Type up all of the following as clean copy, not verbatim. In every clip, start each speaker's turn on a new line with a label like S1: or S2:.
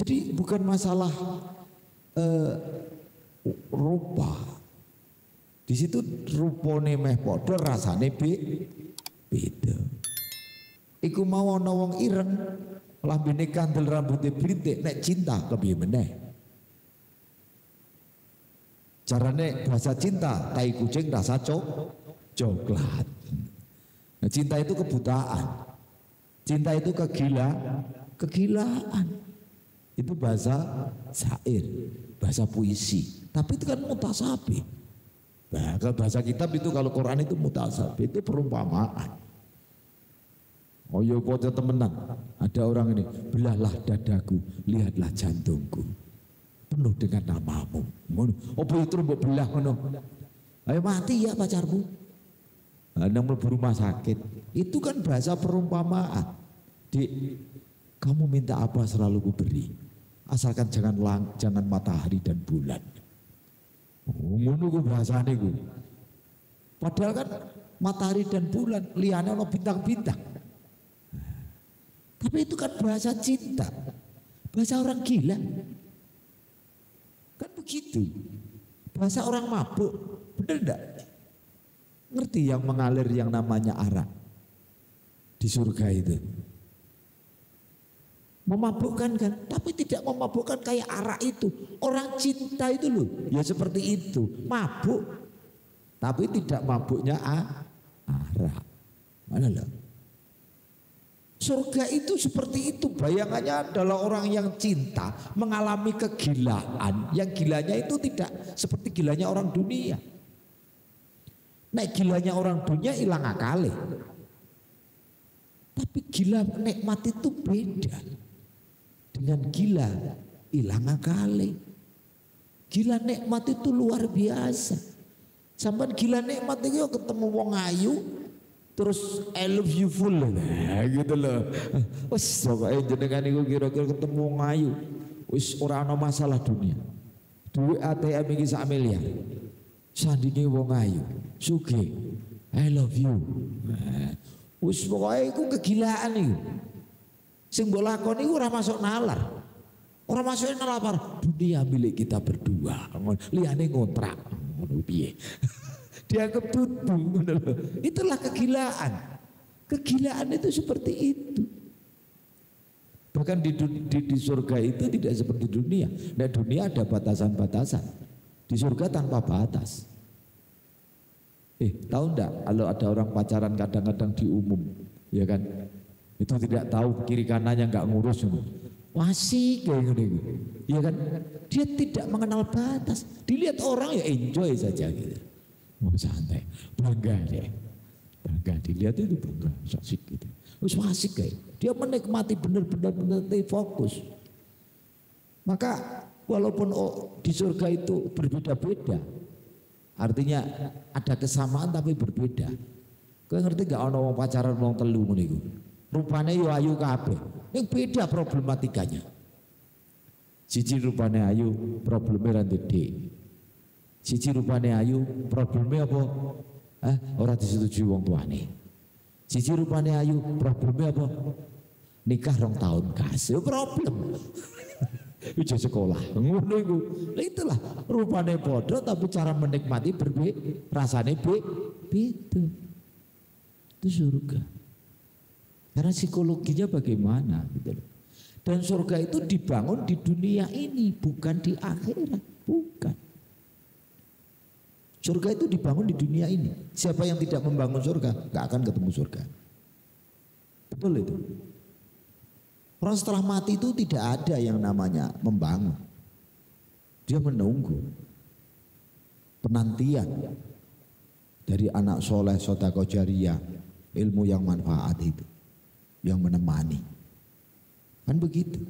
S1: Jadi bukan masalah rupa. Di situ rupane meh padha rasane beda. Iku mau ana wong ireng lambene kandel rambutnya brintik nek cinta kepiye meneh. Carane bahasa cinta tai kucing rasa coklat. Nah, cinta itu kebutaan. Cinta itu kegilaan. Itu bahasa syair, bahasa puisi. Tapi itu kan mutasabih. Nah, kalau bahasa kitab itu kalau Quran itu mutasabih, itu perumpamaan. Oh ya pocah temenan. Ada orang ini, belahlah dadaku, lihatlah jantungku. Penuh dengan namamu. Apa itu mbok belah ngono? Ayo mati ya pacarmu. Nang mlebu rumah sakit. Itu kan bahasa perumpamaan. Dik, kamu minta apa selalu ku beri. Asalkan jangan matahari dan bulan. Oh, ngono ku bahasane ku. Padahal kan matahari dan bulan liyane ana bintang-bintang. Tapi itu kan bahasa cinta. Bahasa orang gila. Kan begitu. Bahasa orang mabuk. Bener enggak? Ngerti yang mengalir yang namanya arak di surga itu. Memabukkan kan, tapi tidak memabukkan kayak arak itu. Orang cinta itu loh, ya seperti itu, mabuk, tapi tidak mabuknya arak. Mana loh? Surga itu seperti itu, bayangannya adalah orang yang cinta mengalami kegilaan. Yang gilanya itu tidak seperti gilanya orang dunia. Nek gilanya orang dunia hilang akal. Tapi gila nikmat itu beda dengan gila hilang akal. Gila nikmat itu luar biasa. Sampai gila nikmat itu ketemu wong ayu terus I love you full nah, gitu loh. Wes pokoknya jenengan iku kira-kira ketemu wong ayu wis ora ana masalah dunia. Duit ATM iki sak miliar. Sandinge wong ayu, sugih, I love you. Wis pokoke iku kegilaan iku. Sing mbok lakoni iku ora masuk nalar. Ora masuk nalar dunia milik kita berdua. Liyane ngontrak. Ngono piye? Dianggap tutu ngono lho. Itulah kegilaan. Kegilaan itu seperti itu. Bahkan di surga itu tidak seperti dunia. Nah, dunia ada batasan-batasan. Di surga tanpa batas. Tahu enggak kalau ada orang pacaran kadang-kadang di umum, ya kan? Itu tidak tahu kiri kanannya enggak ngurus. Wasik kayak gini, ya kan? Dia tidak mengenal batas. Dilihat orang ya enjoy saja gitu. Mau santai, bangga deh. Bangga dilihat itu bangga, asik gitu. Terus wasik kayak. Dia menikmati benar-benar fokus. Maka walaupun di surga itu berbeda-beda, artinya ada kesamaan tapi berbeda. Kau ngerti gak ono wong pacaran wong telu ngono iku? Rupane yo ayu kabeh. Ning beda problematikanya. Siji rupane ayu, problemnya ra ndek. Siji rupane ayu, problemnya apa? Ora disetujui wong tuane. Siji rupane ayu, problemnya apa? Nikah 2 tahun kasih problem. Ujian sekolah ngono iku. Itulah rupane bodoh tapi cara menikmati berbeda, rasane beda. Itu surga. Karena psikologinya bagaimana gitu loh. Dan surga itu dibangun di dunia ini, bukan di akhirat, bukan. Surga itu dibangun di dunia ini. Siapa yang tidak membangun surga, gak akan ketemu surga. Betul itu. Orang setelah mati itu tidak ada yang namanya membangun. Dia menunggu penantian dari anak soleh, sedekah jariyah, ilmu yang manfaat itu, yang menemani. Kan begitu.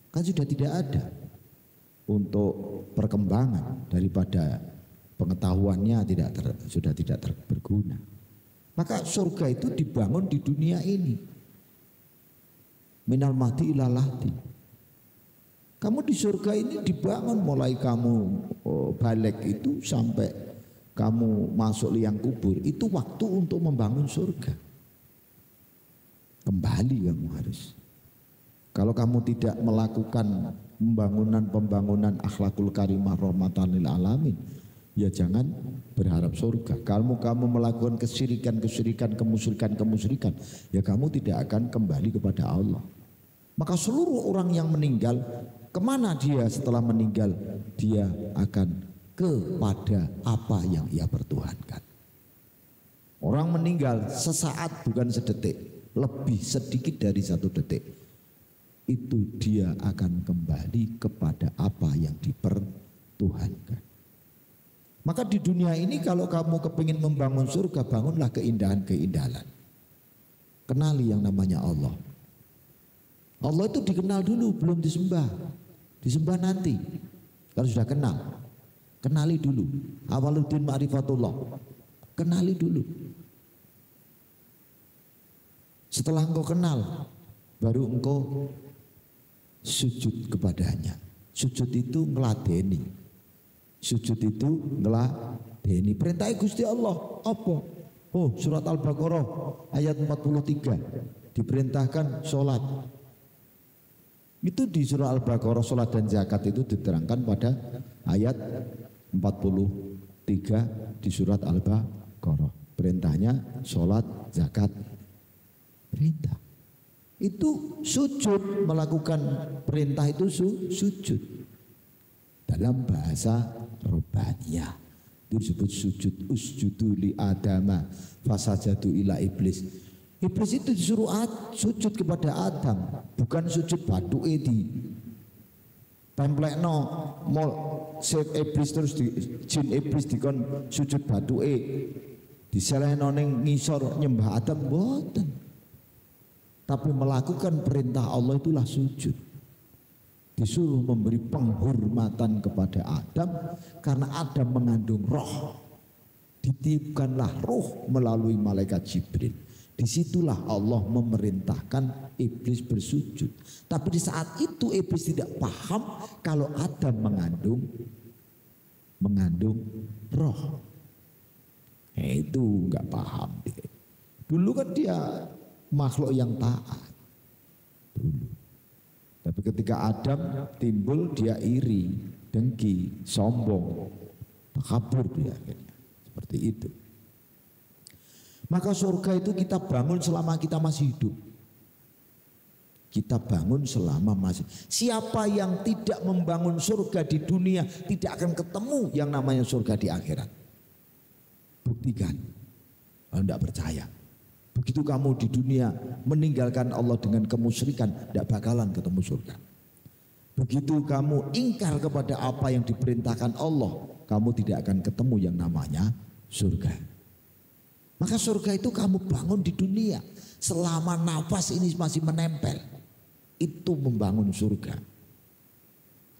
S1: Kan sudah tidak ada untuk perkembangan daripada pengetahuannya sudah tidak berguna. Maka surga itu dibangun di dunia ini. Minal mahdi ilal lahdi. Kamu di surga ini dibangun mulai kamu balik itu sampai kamu masuk liang kubur. Itu waktu untuk membangun surga. Kembali kamu harus. Kalau kamu tidak melakukan pembangunan akhlakul karimah rahmatan lil alamin, ya jangan berharap surga. Kamu melakukan kesyirikan, kemusyrikan, ya kamu tidak akan kembali kepada Allah. Maka seluruh orang yang meninggal, kemana dia setelah meninggal? Dia akan kepada apa yang ia pertuhankan. Orang meninggal sesaat bukan sedetik, lebih sedikit dari 1 detik, itu dia akan kembali kepada apa yang dipertuhankan. Maka di dunia ini kalau kamu kepingin membangun surga, bangunlah keindahan-keindahan. Kenali yang namanya Allah. Allah itu dikenal dulu, belum disembah. Disembah nanti. Kalau sudah kenal, kenali dulu. Awaluddin ma'rifatullah. Kenali dulu. Setelah engkau kenal, baru engkau sujud kepadanya. Sujud itu ngeladeni. Sujud itu ngeladeni. Perintah Gusti Allah apa? Oh, surat Al-Baqarah ayat 43. Diperintahkan sholat. Itu di surah Al-Baqarah, sholat dan zakat itu diterangkan pada ayat 43 di surat Al-Baqarah. Perintahnya sholat, zakat. Perintah. Itu sujud, melakukan perintah itu sujud. Dalam bahasa Robbaniyah itu disebut sujud. Usjudu li adama fasajadu ila iblis. Iblis itu disuruh sujud kepada Adam, bukan sujud batu di templekno mol iblis terus jin iblis dikon sujud batu diselehno ning ngisor nyembah Adam, boten. Tapi melakukan perintah Allah itulah sujud. Disuruh memberi penghormatan kepada Adam karena Adam mengandung roh. Ditiupkanlah roh melalui malaikat Jibril. Disitulah Allah memerintahkan iblis bersujud. Tapi di saat itu iblis tidak paham kalau Adam mengandung roh. Itu nggak paham dia. Dulu kan dia makhluk yang taat. Dulu. Tapi ketika Adam timbul, dia iri, dengki, sombong, takabur dia akhirnya. Seperti itu. Maka surga itu kita bangun selama kita masih hidup. Kita bangun selama masih. Siapa yang tidak membangun surga di dunia tidak akan ketemu yang namanya surga di akhirat. Buktikan. Kalau tidak percaya. Begitu kamu di dunia meninggalkan Allah dengan kemusyrikan, tidak bakalan ketemu surga. Begitu kamu ingkar kepada apa yang diperintahkan Allah, kamu tidak akan ketemu yang namanya surga. Maka surga itu kamu bangun di dunia selama nafas ini masih menempel. Itu membangun surga.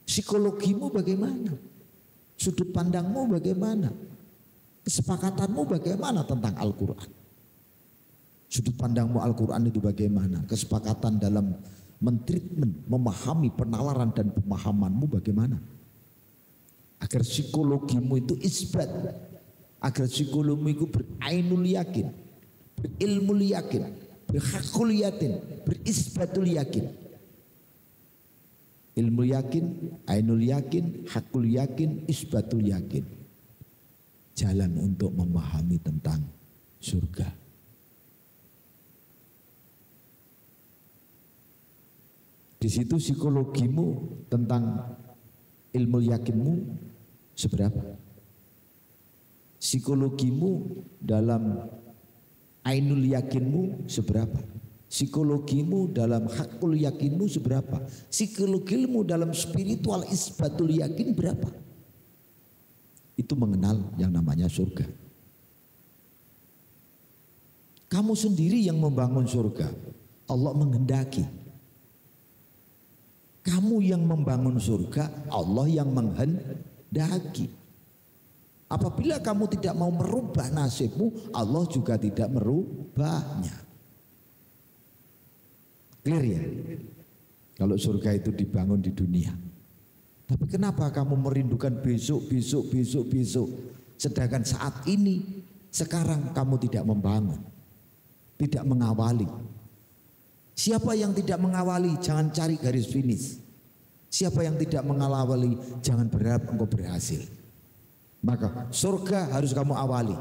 S1: Psikologimu bagaimana? Sudut pandangmu bagaimana? Kesepakatanmu bagaimana tentang Al-Quran? Sudut pandangmu Al-Quran itu bagaimana? Kesepakatan dalam mentreatment, memahami penalaran dan pemahamanmu bagaimana? Agar psikologimu itu isbat. Agar psikologimu itu berainul yakin, berilmu yakin, berhakul yakin, berisbatul yakin. Ilmu yakin, ainul yakin, hakul yakin, isbatul yakin. Jalan untuk memahami tentang surga. Di situ psikologimu tentang ilmu yakinmu seberapa? Psikologimu dalam ainul yakinmu seberapa? Psikologimu dalam hakul yakinmu seberapa? Psikologimu dalam spiritual isbatul yakin berapa? Itu mengenal yang namanya surga. Kamu sendiri yang membangun surga. Allah menghendaki. Kamu yang membangun surga, Allah yang menghendaki. Apabila kamu tidak mau merubah nasibmu, Allah juga tidak merubahnya. Clear ya? Kalau surga itu dibangun di dunia. Tapi kenapa kamu merindukan besok? Sedangkan saat ini, sekarang kamu tidak membangun. Tidak mengawali. Siapa yang tidak mengawali, jangan cari garis finish. Siapa yang tidak mengawali, jangan berharap engkau berhasil. Maka surga harus kamu awali.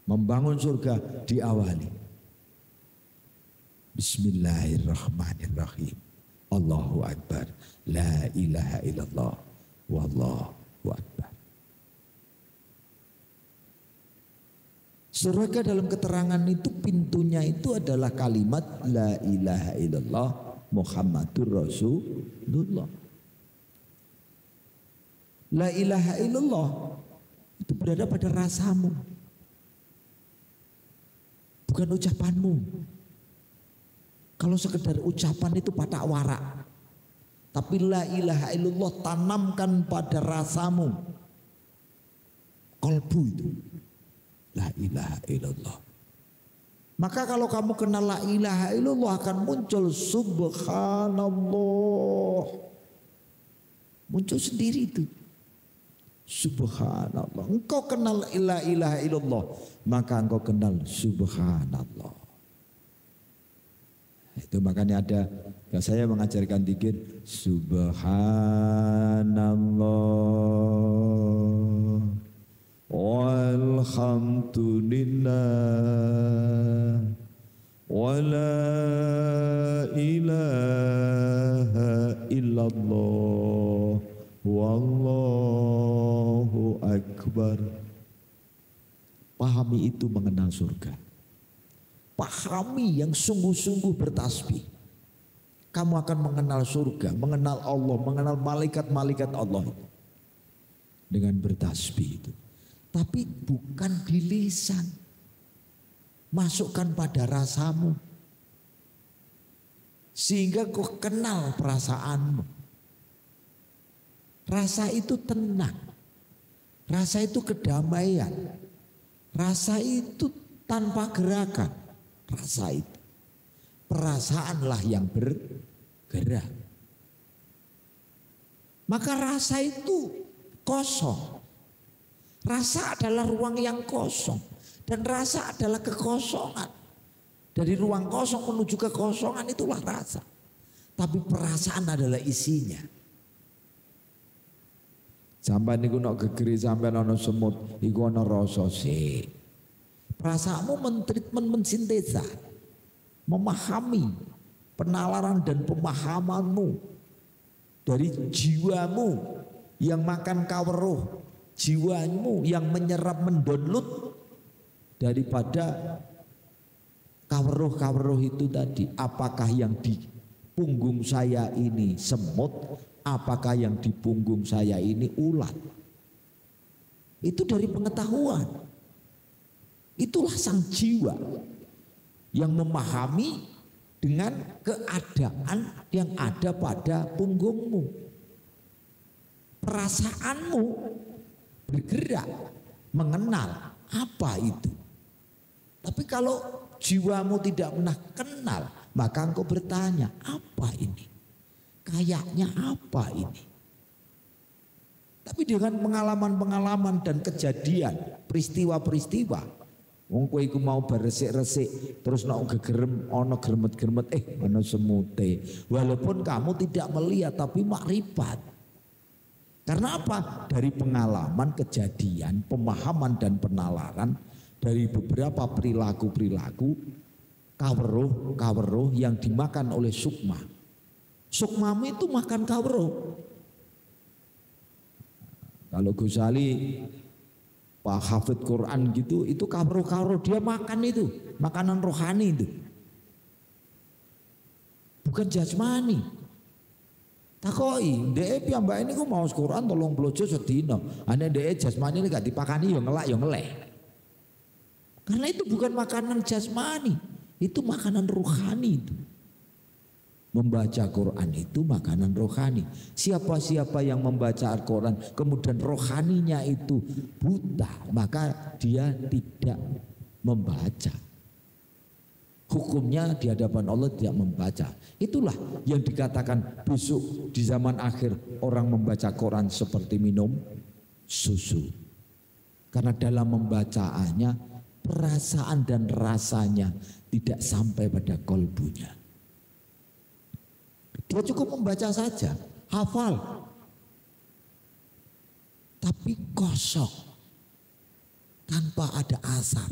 S1: Membangun surga diawali. Bismillahirrahmanirrahim. Allahu Akbar. La ilaha illallah. Wallahu Akbar. Surga dalam keterangan itu pintunya itu adalah kalimat la ilaha illallah Muhammadur Rasulullah. La ilaha illallah itu berada pada rasamu, bukan ucapanmu. Kalau sekedar ucapan itu patak warak, tapi la ilaha illallah tanamkan pada rasamu, kalbu itu. La ilaha illallah. Maka kalau kamu kenal la ilaha illallah akan muncul subhanallah. Muncul sendiri itu. Subhanallah. Engkau kenal la ilaha illallah, maka engkau kenal subhanallah. Itu makanya ada, saya mengajarkan zikir subhanallah walhamdulillah wala ilaha illallah wallahu akbar. Pahami itu mengenal surga. Pahami yang sungguh-sungguh bertasbih. Kamu akan mengenal surga, mengenal Allah, mengenal malaikat-malaikat Allah dengan bertasbih itu. Tapi bukan di lisan. Masukkan pada rasamu. Sehingga kau kenal perasaanmu. Rasa itu tenang. Rasa itu kedamaian. Rasa itu tanpa gerakan. Rasa itu. Perasaanlah yang bergerak. Maka rasa itu kosong. Rasa adalah ruang yang kosong. Dan rasa adalah kekosongan. Dari ruang kosong menuju kekosongan itulah rasa. Tapi perasaan adalah isinya. Sampai niku nok gegeri sampai ono semut, iku ono rasa sik. Perasaanmu mentreatment mensintesa, memahami penalaran dan pemahamanmu dari jiwamu yang makan kaweruh, jiwamu yang menyerap mendownload daripada kaweruh-kaweruh itu tadi. Apakah yang di punggung saya ini semut, apakah yang di punggung saya ini ulat? Itu dari pengetahuan. Itulah sang jiwa yang memahami dengan keadaan yang ada pada punggungmu. Perasaanmu bergerak mengenal apa itu. Tapi kalau jiwamu tidak pernah kenal, maka engkau bertanya, apa ini? Kayaknya apa ini? Tapi dengan pengalaman-pengalaman dan kejadian, peristiwa-peristiwa, wong kowe iku mau beresik-resik terus nek gegerem ana gremet-gremet ana semute. Walaupun kamu tidak melihat tapi makrifat. Karena apa? Dari pengalaman, kejadian, pemahaman dan penalaran dari beberapa perilaku-perilaku kaweruh yang dimakan oleh sukma. Sukmamu itu makan kaweruh. Kalau Ghazali Pak Hafid Quran gitu, itu kaweruh dia makan itu, makanan rohani itu. Bukan jasmani. Takoi, ndek piyambake niku maos Quran 30 juz sedina. Ane ndek jasmani ini gak dipakani ya ngelak ya ngeleh. Karena itu bukan makanan jasmani, itu makanan rohani itu. Membaca Quran itu makanan rohani. Siapa-siapa yang membaca Al-Quran kemudian rohaninya itu buta, maka dia tidak membaca. Hukumnya di hadapan Allah tidak membaca. Itulah yang dikatakan besok di zaman akhir orang membaca Quran seperti minum susu. Karena dalam membacaannya perasaan dan rasanya tidak sampai pada kolbunya. Dia cukup membaca saja, hafal. Tapi kosong, tanpa ada asar.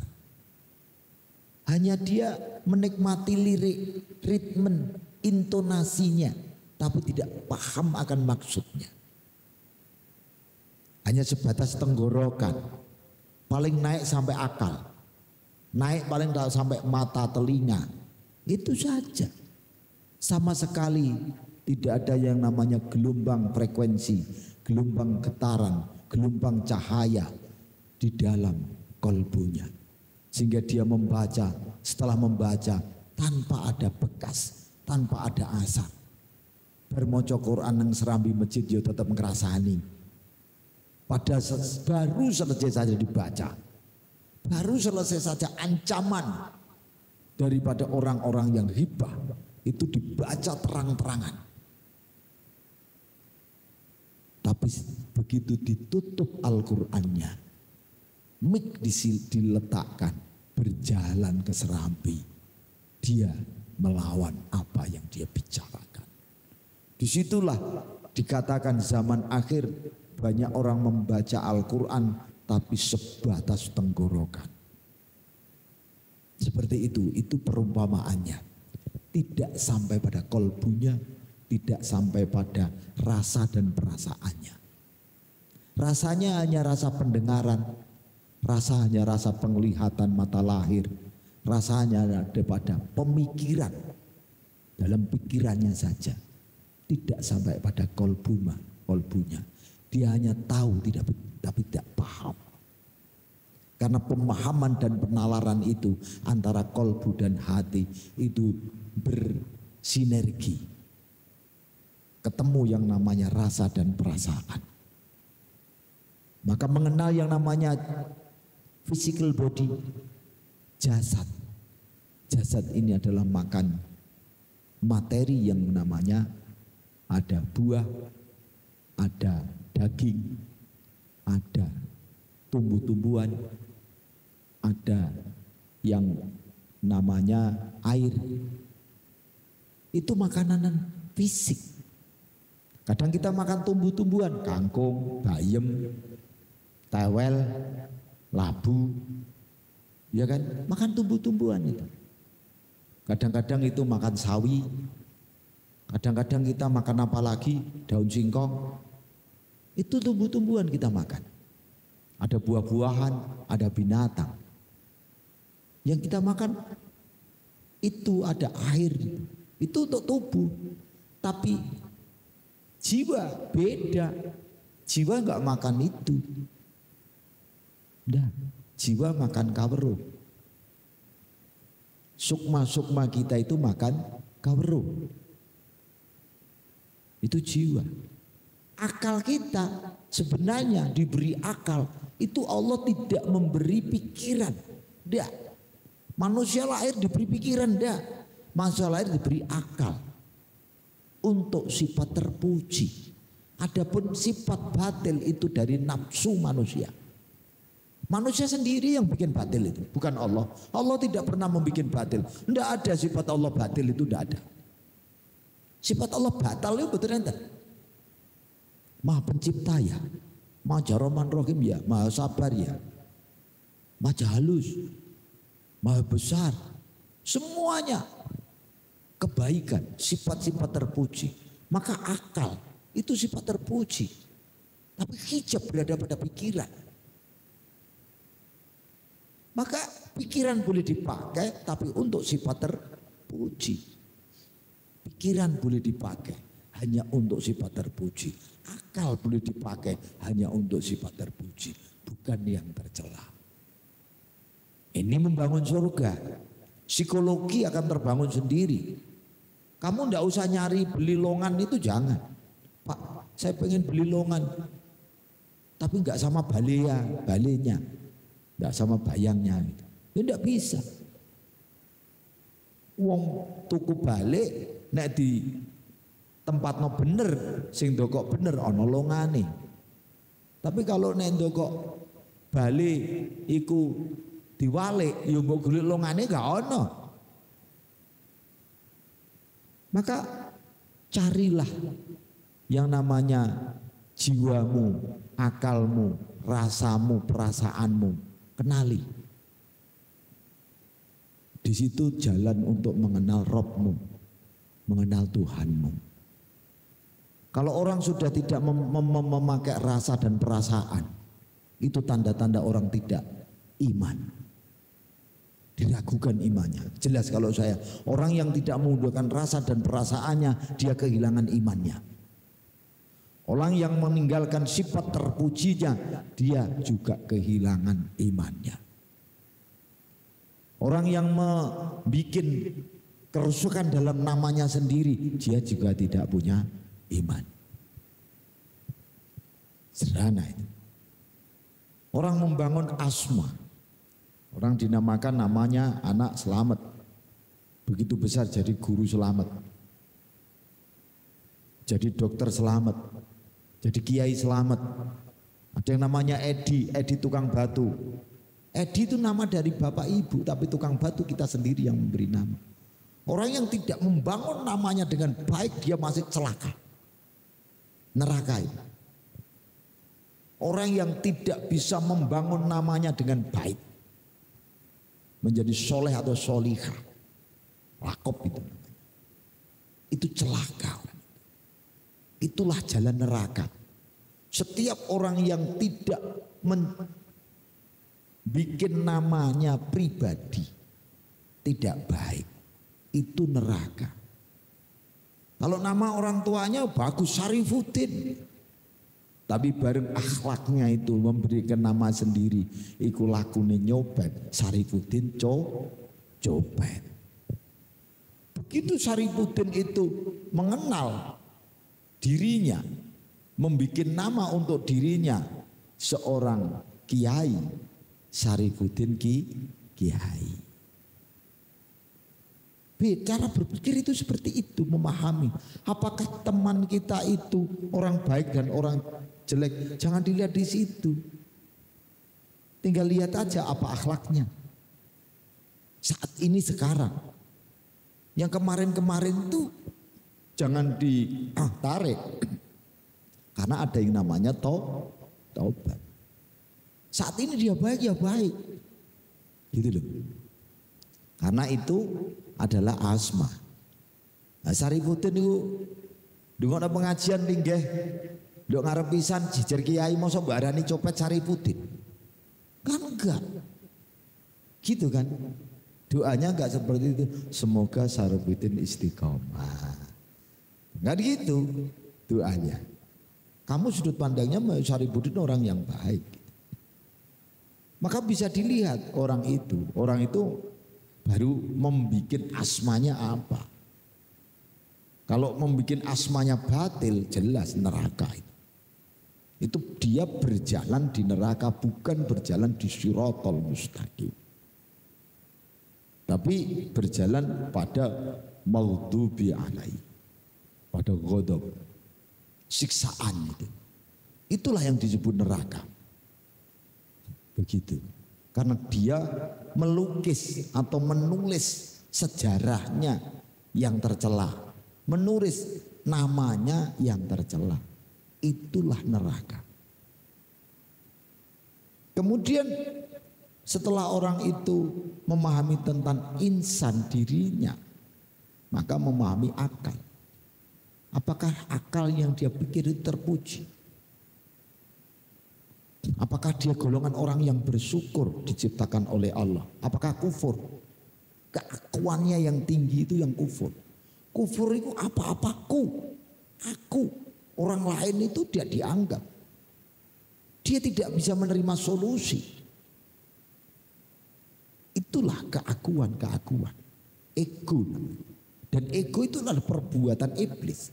S1: Hanya dia menikmati lirik, ritme, intonasinya, tapi tidak paham akan maksudnya. Hanya sebatas tenggorokan, paling naik sampai akal, naik paling sampai mata telinga, itu saja. Sama sekali tidak ada yang namanya gelombang frekuensi, gelombang getaran, gelombang cahaya di dalam kolbunya. Sehingga dia membaca, setelah membaca tanpa ada bekas, tanpa ada asar. Bermoco Quran yang serambi masjid dia tetap ngerasani. Pada baru selesai saja dibaca, baru selesai saja ancaman daripada orang-orang yang hibah itu dibaca terang-terangan. Tapi begitu ditutup Al-Qur'annya, mik diletakkan, berjalan ke serambi, dia melawan apa yang dia bicarakan. Disitulah dikatakan zaman akhir banyak orang membaca Al-Quran tapi sebatas tenggorokan. Seperti itu perumpamaannya. Tidak sampai pada kolbunya, tidak sampai pada rasa dan perasaannya. Rasanya hanya rasa pendengaran, rasa hanya rasa penglihatan mata lahir, rasanya ada pada pemikiran, dalam pikirannya saja. Tidak sampai pada kolbunya. Dia hanya tahu tapi tidak paham. Karena pemahaman dan penalaran itu antara kolbu dan hati itu bersinergi. Ketemu yang namanya rasa dan perasaan. Maka mengenal yang namanya physical body, jasad. Jasad ini adalah makan materi yang namanya ada buah, ada daging, ada tumbuh-tumbuhan, ada yang namanya air. Itu makanan fisik. Kadang kita makan tumbuh-tumbuhan, kangkung, bayam, tewel, labu, ya kan? Makan tumbuh-tumbuhan itu. Kadang-kadang itu makan sawi, kadang-kadang kita makan apa lagi? Daun singkong. Itu tumbuh-tumbuhan kita makan. Ada buah-buahan, ada binatang. Yang kita makan itu ada air. Itu untuk tubuh. Tapi jiwa beda. Jiwa enggak makan itu. Nah, jiwa makan kawero. Sukma-sukma kita itu makan kawero. Itu jiwa. Akal kita sebenarnya diberi akal. Itu Allah tidak memberi pikiran. Tidak. Manusia lahir diberi pikiran. Tidak. Manusia lahir diberi akal. Untuk sifat terpuji. Adapun sifat batil itu dari nafsu manusia. Manusia sendiri yang bikin batil itu, bukan Allah. Allah tidak pernah membuat batil. Tidak ada sifat Allah batil itu, tidak ada. Sifat Allah batal itu betul ente. Maha pencipta ya, Maha Jaroman Rohim ya, Maha sabar ya, Maha halus, Maha besar. Semuanya kebaikan, sifat-sifat terpuji. Maka akal itu sifat terpuji. Tapi hijab berada pada pikiran. Maka pikiran boleh dipakai tapi untuk sifat terpuji. Pikiran boleh dipakai hanya untuk sifat terpuji. Akal boleh dipakai hanya untuk sifat terpuji, bukan yang tercela. Ini membangun surga. Psikologi akan terbangun sendiri. Kamu tidak usah nyari beli longan itu, jangan. Pak, saya pengen beli longan. Tapi enggak sama balenya. Enggak sama bayangnya. Ya enggak bisa. Wong tuku balik nek di tempatno bener sing ndokok bener ana longane. Tapi kalau nek ndokok balik iku diwalik ya mbok golek longane gak ana. Maka carilah yang namanya jiwamu, akalmu, rasamu, perasaanmu, kenali. Di situ jalan untuk mengenal Rabbmu, mengenal Tuhanmu. Kalau orang sudah tidak memakai rasa dan perasaan, itu tanda-tanda orang tidak iman. Diragukan imannya. Jelas kalau saya, orang yang tidak menggunakan rasa dan perasaannya, dia kehilangan imannya. Orang yang meninggalkan sifat terpujinya, dia juga kehilangan imannya. Orang yang membuat kerusakan dalam namanya sendiri, dia juga tidak punya iman. Sederhana itu. Orang membangun asma, orang dinamakan namanya anak selamat. Begitu besar jadi guru selamat, jadi dokter selamat, jadi kiai selamat. Ada yang namanya Edi, Edi tukang batu. Edi itu nama dari bapak ibu, tapi tukang batu kita sendiri yang memberi nama. Orang yang tidak membangun namanya dengan baik, dia masih celaka, neraka itu. Orang yang tidak bisa membangun namanya dengan baik, menjadi soleh atau solihah, lakop itu celaka. Itulah jalan neraka. Setiap orang yang tidak bikin namanya pribadi tidak baik, itu neraka. Kalau nama orang tuanya bagus, Syarifuddin, tapi bareng akhlaknya itu memberikan nama sendiri, iku lakune nyopet, Syarifuddin copet. Begitu Syarifuddin itu mengenal dirinya, membuat nama untuk dirinya, seorang kiai, Syarifuddin kiai. Cara berpikir itu seperti itu, memahami apakah teman kita itu orang baik dan orang jelek, jangan dilihat di situ. Tinggal lihat aja apa akhlaknya. Saat ini sekarang. Yang kemarin-kemarin tuh jangan ditarik. Karena ada yang namanya taubat. Saat ini dia baik ya baik. Gitu loh. Karena itu adalah asma. Nah, Syarifuddin itu dengar pengajian linggih, ndok ngarep pisan jejer kiai mosok mbok arani copet Syarifuddin. Kan enggak. Gitu kan? Doanya enggak seperti itu. Semoga Syarifuddin istiqomah. Enggak gitu doanya. Kamu sudut pandangnya Syarifuddin orang yang baik. Maka bisa dilihat orang itu baru membuat asmanya apa. Kalau membuat asmanya batil, jelas neraka itu. Itu dia berjalan di neraka, bukan berjalan di Shiratal Mustaqim. Tapi berjalan pada maghdubi alaihi, pada ghadab, siksaan itu. Itulah yang disebut neraka. Begitu. Karena dia melukis atau menulis sejarahnya yang tercela, menulis namanya yang tercela. Itulah neraka. Kemudian setelah orang itu memahami tentang insan dirinya, maka memahami akal. Apakah akal yang dia pikir itu terpuji? Apakah dia golongan orang yang bersyukur diciptakan oleh Allah? Apakah kufur? Keakuannya yang tinggi itu yang kufur. Kufur itu apa-apaku, aku. Orang lain itu dia dianggap. Dia tidak bisa menerima solusi. Itulah keakuan. Ego. Dan ego itu adalah perbuatan iblis.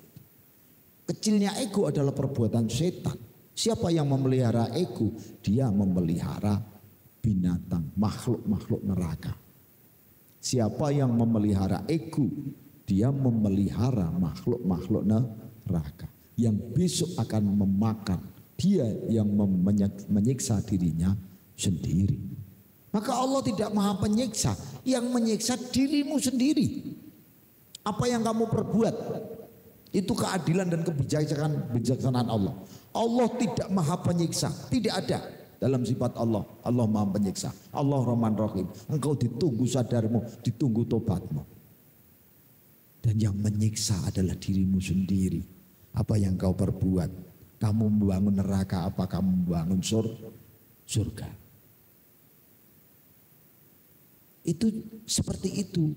S1: Kecilnya ego adalah perbuatan setan. Siapa yang memelihara ego? Dia memelihara binatang, makhluk-makhluk neraka. Siapa yang memelihara ego? Dia memelihara makhluk-makhluk neraka. Yang besok akan memakan dia yang menyiksa dirinya sendiri. Maka Allah tidak maha penyiksa. Yang menyiksa dirimu sendiri. Apa yang kamu perbuat?
S2: Itu keadilan dan kebijaksanaan Allah. Allah tidak maha penyiksa, tidak ada dalam sifat Allah. Allah maha penyiksa, Allah Rahman Rahim. Engkau ditunggu sadarmu, ditunggu tobatmu. Dan yang menyiksa adalah dirimu sendiri. Apa yang kau perbuat? Kamu membangun neraka, apa kamu membangun surga? Itu seperti itu.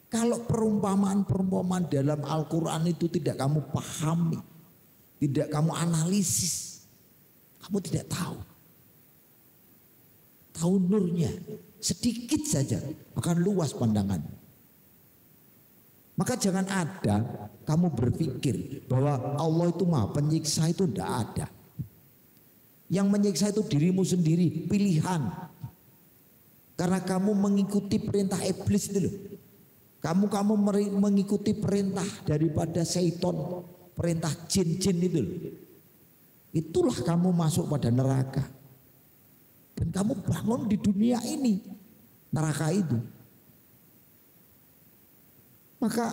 S2: Kalau perumpamaan-perumpamaan dalam Al-Quran itu tidak kamu pahami, tidak kamu analisis, kamu tidak tahu. Tahu nurnya, sedikit saja akan luas pandangan. Maka jangan ada kamu berpikir bahwa Allah itu maha penyiksa, itu tidak ada. Yang menyiksa itu dirimu sendiri, pilihan. Karena kamu mengikuti perintah iblis itu loh. Kamu mengikuti perintah daripada syaitan, perintah jin-jin itu loh. Itulah kamu masuk pada neraka. Dan kamu bangun di dunia ini, neraka itu. Maka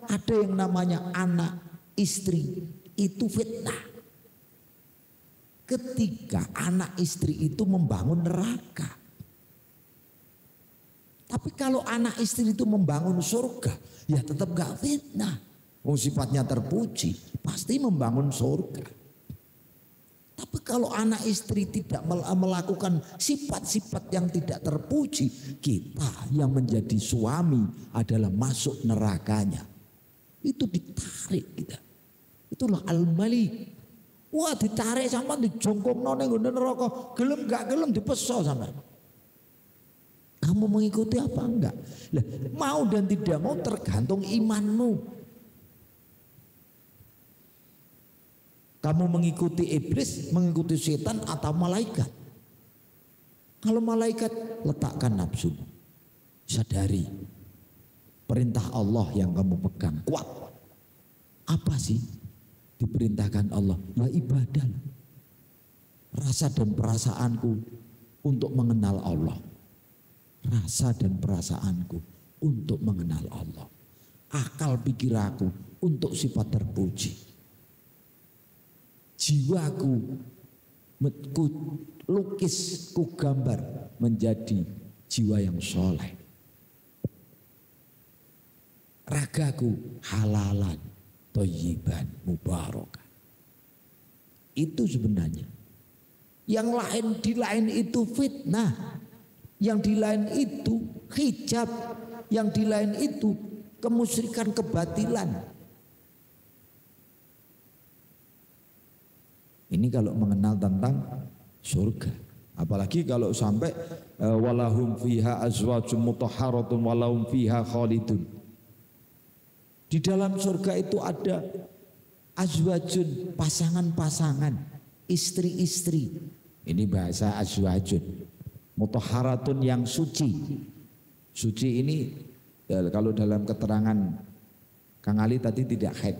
S2: ada yang namanya anak, istri, itu fitnah. Ketika anak istri itu membangun neraka. Tapi kalau anak istri itu membangun surga, ya tetap gak fitnah. Sifatnya terpuji, pasti membangun surga. Tapi kalau anak istri tidak melakukan sifat-sifat yang tidak terpuji, kita yang menjadi suami adalah masuk nerakanya. Itu ditarik kita. Itulah al-malik. Wah, ditarik sama dijongkokno ning neraka, gelem gak gelem dipeso sampean. Kamu mengikuti apa enggak? Lah, mau dan tidak mau tergantung imanmu. Kamu mengikuti iblis, mengikuti setan atau malaikat. Kalau malaikat, letakkan nafsu. Sadari perintah Allah yang kamu pegang kuat. Apa sih diperintahkan Allah? Ya ibadah. Rasa dan perasaanku untuk mengenal Allah. Rasa dan perasaanku untuk mengenal Allah. Akal pikir aku untuk sifat terpuji. Jiwaku ku lukis, ku gambar menjadi jiwa yang soleh. Ragaku halalan, thayyiban, mubarakan. Itu sebenarnya. Yang lain di lain itu fitnah. Yang di lain itu hijab, yang di lain itu kemusyrikan, kebatilan. Ini kalau mengenal tentang surga. Apalagi kalau sampai walahum fiha azwajum mutahharatun walahum fiha khalidun. Di dalam surga itu ada azwajun, pasangan-pasangan, istri-istri. Ini bahasa azwajun. Mutahharatun yang suci. Suci ini kalau dalam keterangan Kang Ali tadi tidak haid.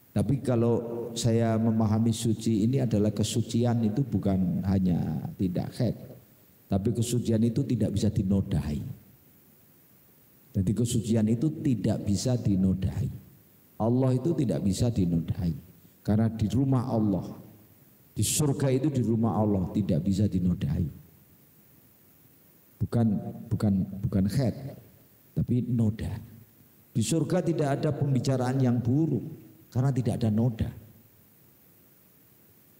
S2: Tapi kalau saya memahami suci ini adalah kesucian itu bukan hanya tidak haid. Tapi kesucian itu tidak bisa dinodai. Jadi kesucian itu tidak bisa dinodai. Allah itu tidak bisa dinodai. Karena di rumah Allah, di surga itu di rumah Allah tidak bisa dinodai. Bukan khed, tapi noda. Di surga tidak ada pembicaraan yang buruk karena tidak ada noda.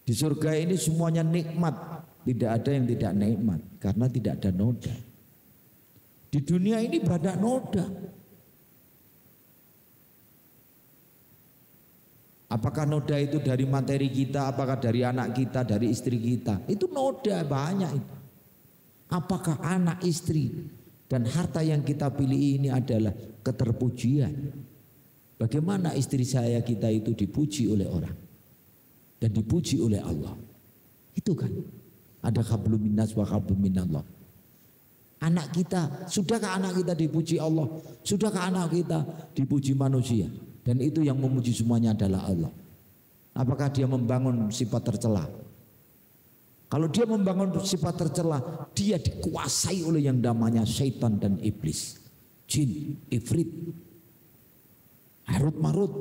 S2: Di surga ini semuanya nikmat, tidak ada yang tidak nikmat karena tidak ada noda. Di dunia ini banyak noda. Apakah noda itu dari materi kita, apakah dari anak kita, dari istri kita? Itu noda banyak itu. Apakah anak, istri, dan harta yang kita pilih ini adalah keterpujian? Bagaimana istri saya kita itu dipuji oleh orang dan dipuji oleh Allah? Itu kan ada hablum minnas wa hablum minallah. Anak kita, sudahkah anak kita dipuji Allah? Sudahkah anak kita dipuji manusia? Dan itu yang memuji semuanya adalah Allah. Apakah dia membangun sifat tercela? Kalau dia membangun sifat tercela, dia dikuasai oleh yang namanya syaitan dan iblis, jin, ifrit. Harut marut